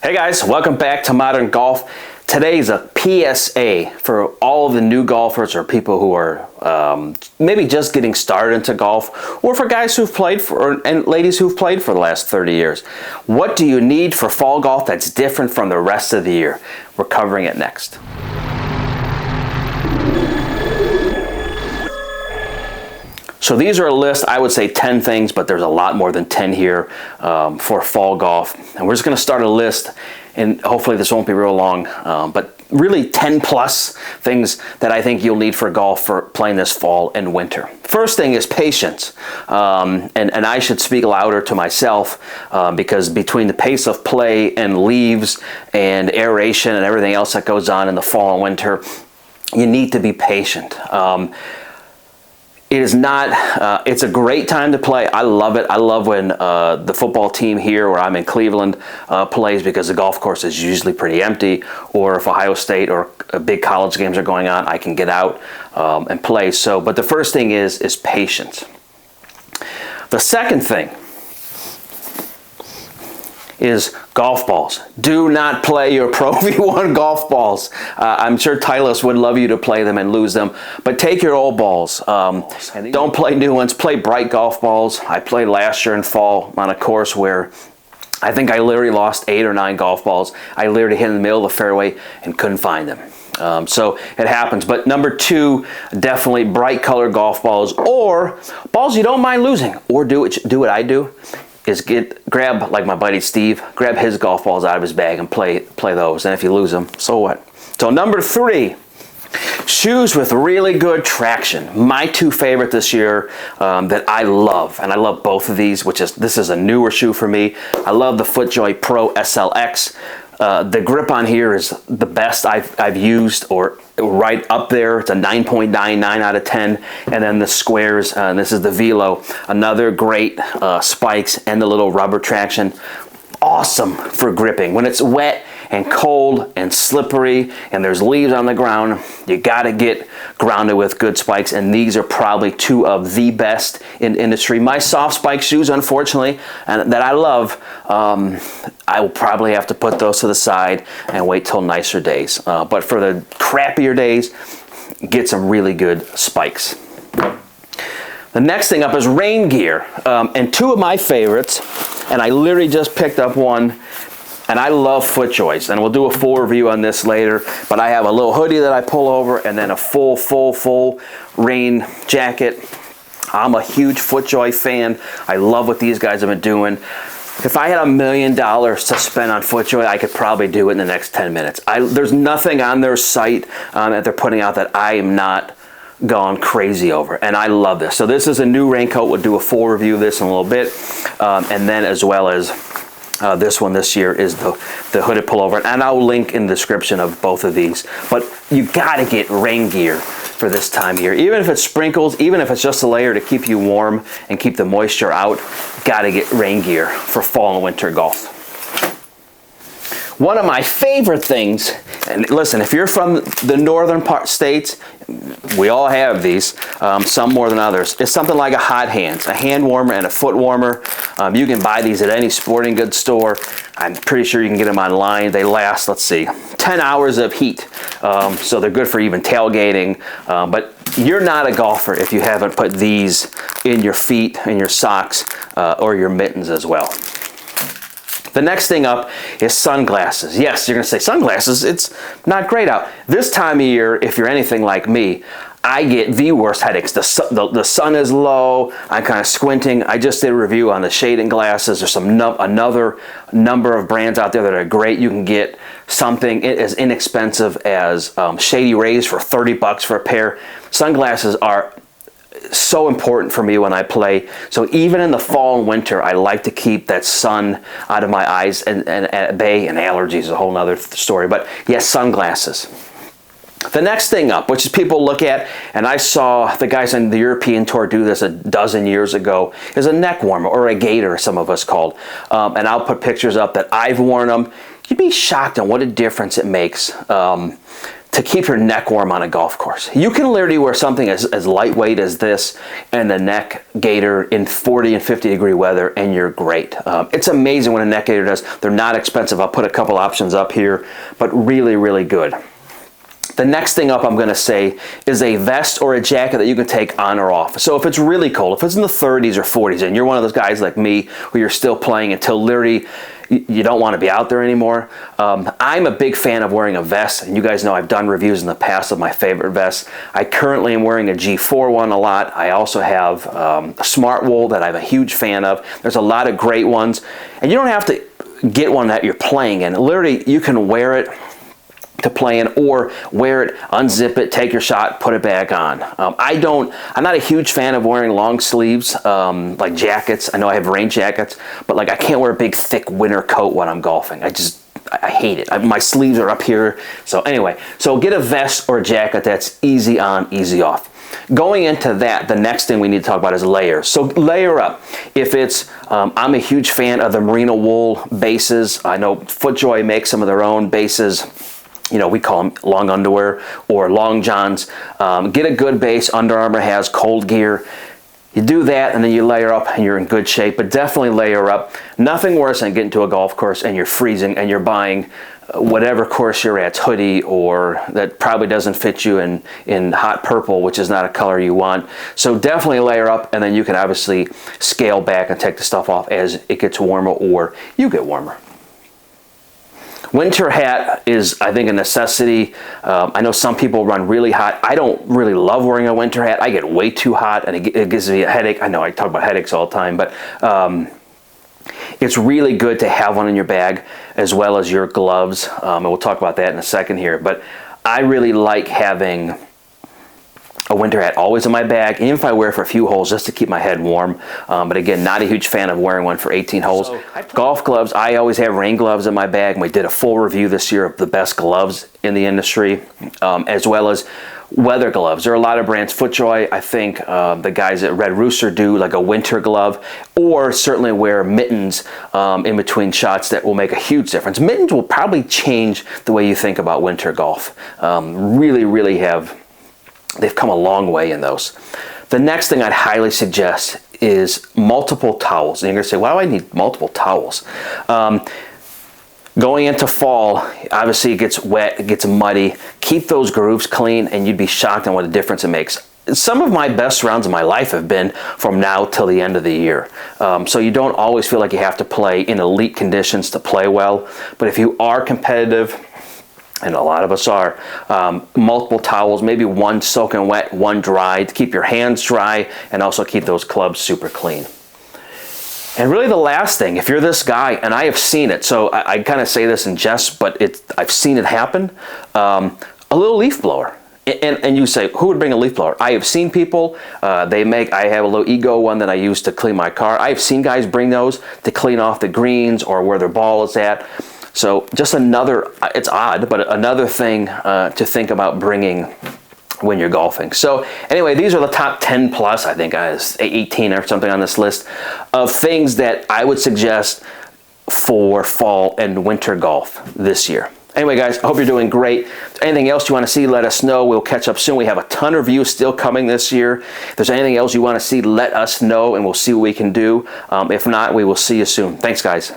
Hey guys, welcome back to Modern Golf. Today's a PSA for all of the new golfers or people who are maybe just getting started into golf, or for guys who've played for and ladies who've played for the last 30 years. What do you need for fall golf that's different from the rest of the year? We're covering it next. So these are a list, I would say 10 things, but there's a lot more than 10 here for fall golf. And we're just going to start a list, and hopefully this won't be real long, but really 10 plus things that I think you'll need for golf for playing this fall and winter. First thing is patience. And I should speak louder to myself because between the pace of play and leaves and aeration and everything else that goes on in the fall and winter, you need to be patient. It is not, it's a great time to play. I love it. I love when the football team here, where I'm in Cleveland, plays, because the golf course is usually pretty empty, or if Ohio State or big college games are going on, I can get out and play. So, but the first thing is patience. The second thing is golf balls. Do not play your Pro V1 golf balls. I'm sure Titleist would love you to play them and lose them, but take your old balls. Don't play new ones. Play bright golf balls. I played last year in fall on a course where I think I literally lost 8 or 9 golf balls. I literally hit in the middle of the fairway and couldn't find them. So it happens. But number 2, definitely bright colored golf balls, or balls you don't mind losing, or do what I do. Is grab, like my buddy Steve, grab his golf balls out of his bag and play those. And if you lose them, so what? So number 3, shoes with really good traction. My 2 favorite this year that I love, and I love both of these, this is a newer shoe for me. I love the FootJoy Pro SLX. The grip on here is the best I've used, or right up there. It's a 9.99 out of 10. And then the squares, this is the Velo, another great spikes and the little rubber traction. Awesome for gripping. When it's wet and cold and slippery and there's leaves on the ground, you gotta get grounded with good spikes, and these are probably 2 of the best in the industry. My soft spike shoes, unfortunately, and that I love, I will probably have to put those to the side and wait till nicer days. But for the crappier days, get some really good spikes. The next thing up is rain gear, and 2 of my favorites, and I literally just picked up one, and I love FootJoys, and we'll do a full review on this later, but I have a little hoodie that I pull over, and then a full rain jacket. I'm a huge FootJoy fan. I love what these guys have been doing. If I had $1 million to spend on FootJoy, I could probably do it in the next 10 minutes. There's nothing on their site that they're putting out that I am not gone crazy over, and I love this. So this is a new raincoat. We'll do a full review of this in a little bit, and then as well as this one this year is the hooded pullover, and I'll link in the description of both of these. But you gotta get rain gear for this time of year. Even if it sprinkles, even if it's just a layer to keep you warm and keep the moisture out, gotta get rain gear for fall and winter golf. One of my favorite things, and listen, if you're from the northern states, we all have these, some more than others, it's something like a hot hands, a hand warmer and a foot warmer. You can buy these at any sporting goods store. I'm pretty sure you can get them online. They last, let's see, 10 hours of heat. So they're good for even tailgating. But you're not a golfer if you haven't put these in your feet, in your socks, or your mittens as well. The next thing up is sunglasses. Yes, you're going to say sunglasses, it's not great out. This time of year, if you're anything like me, I get the worst headaches. The sun is low, I'm kind of squinting. I just did a review on the shading glasses. There's another number of brands out there that are great. You can get something as inexpensive as Shady Rays for 30 bucks for a pair. Sunglasses are so important for me when I play. So even in the fall and winter, I like to keep that sun out of my eyes and at bay, and allergies is a whole nother story. But yes, sunglasses. The next thing up, which is people look at, and I saw the guys on the European Tour do this a dozen years ago, is a neck warmer, or a gaiter, some of us called. And I'll put pictures up that I've worn them. You'd be shocked on what a difference it makes. to keep your neck warm on a golf course. You can literally wear something as lightweight as this and the neck gaiter in 40 and 50 degree weather, and you're great. It's amazing what a neck gaiter does. They're not expensive. I'll put a couple options up here, but really, really good. The next thing up I'm going to say is a vest or a jacket that you can take on or off. So if it's really cold, if it's in the 30s or 40s, and you're one of those guys like me where you're still playing until literally you don't want to be out there anymore, I'm a big fan of wearing a vest, and you guys know I've done reviews in the past of my favorite vests. I currently am wearing a G4 one a lot. I also have a Smart Wool that I'm a huge fan of. There's a lot of great ones, and you don't have to get one that you're playing in. Literally, you can wear it to play in, or wear it, unzip it, take your shot, put it back on. I'm not a huge fan of wearing long sleeves, like jackets. I know I have rain jackets, but like I can't wear a big thick winter coat when I'm golfing. I hate it. My sleeves are up here. So anyway, so get a vest or a jacket that's easy on, easy off. Going into that, the next thing we need to talk about is layers. So layer up. If it's, I'm a huge fan of the merino wool bases. I know FootJoy makes some of their own bases. You know, we call them long underwear or long johns. Get a good base. Under Armour has Cold Gear. You do that, and then you layer up, and you're in good shape. But definitely layer up. Nothing worse than getting to a golf course and you're freezing and you're buying whatever course you're at, hoodie, or that probably doesn't fit you in hot purple, which is not a color you want. So definitely layer up, and then you can obviously scale back and take the stuff off as it gets warmer or you get warmer. Winter hat is, I think, a necessity. I know some people run really hot. I don't really love wearing a winter hat. I get way too hot, and it gives me a headache. I know I talk about headaches all the time, but it's really good to have one in your bag, as well as your gloves. And we'll talk about that in a second here. But I really like having a winter hat always in my bag, even if I wear it for a few holes just to keep my head warm. But again, not a huge fan of wearing one for 18 holes. Golf gloves, I always have rain gloves in my bag. We did a full review this year of the best gloves in the industry, as well as weather gloves. There are a lot of brands. FootJoy, I think the guys at Red Rooster do like a winter glove, or certainly wear mittens in between shots. That will make a huge difference. Mittens will probably change the way you think about winter golf. Really have. They've come a long way in those. The next thing I'd highly suggest is multiple towels. And you're going to say, why do I need multiple towels? Going into fall, obviously it gets wet, it gets muddy. Keep those grooves clean, and you'd be shocked on what a difference it makes. Some of my best rounds of my life have been from now till the end of the year. So you don't always feel like you have to play in elite conditions to play well. But if you are competitive, and a lot of us are, multiple towels, maybe one soaking wet, one dry, to keep your hands dry and also keep those clubs super clean. And really the last thing, if you're this guy, and I have seen it, so I kind of say this in jest, but I've seen it happen, a little leaf blower. And you say, who would bring a leaf blower? I have seen people, I have a little Ego one that I use to clean my car. I've seen guys bring those to clean off the greens or where their ball is at. So just another, it's odd, but another thing to think about bringing when you're golfing. So anyway, these are the top 10 plus, I think 18 or something on this list of things that I would suggest for fall and winter golf this year. Anyway, guys, I hope you're doing great. If there's anything else you want to see, let us know. We'll catch up soon. We have a ton of reviews still coming this year. If there's anything else you want to see, let us know, and we'll see what we can do. If not, we will see you soon. Thanks, guys.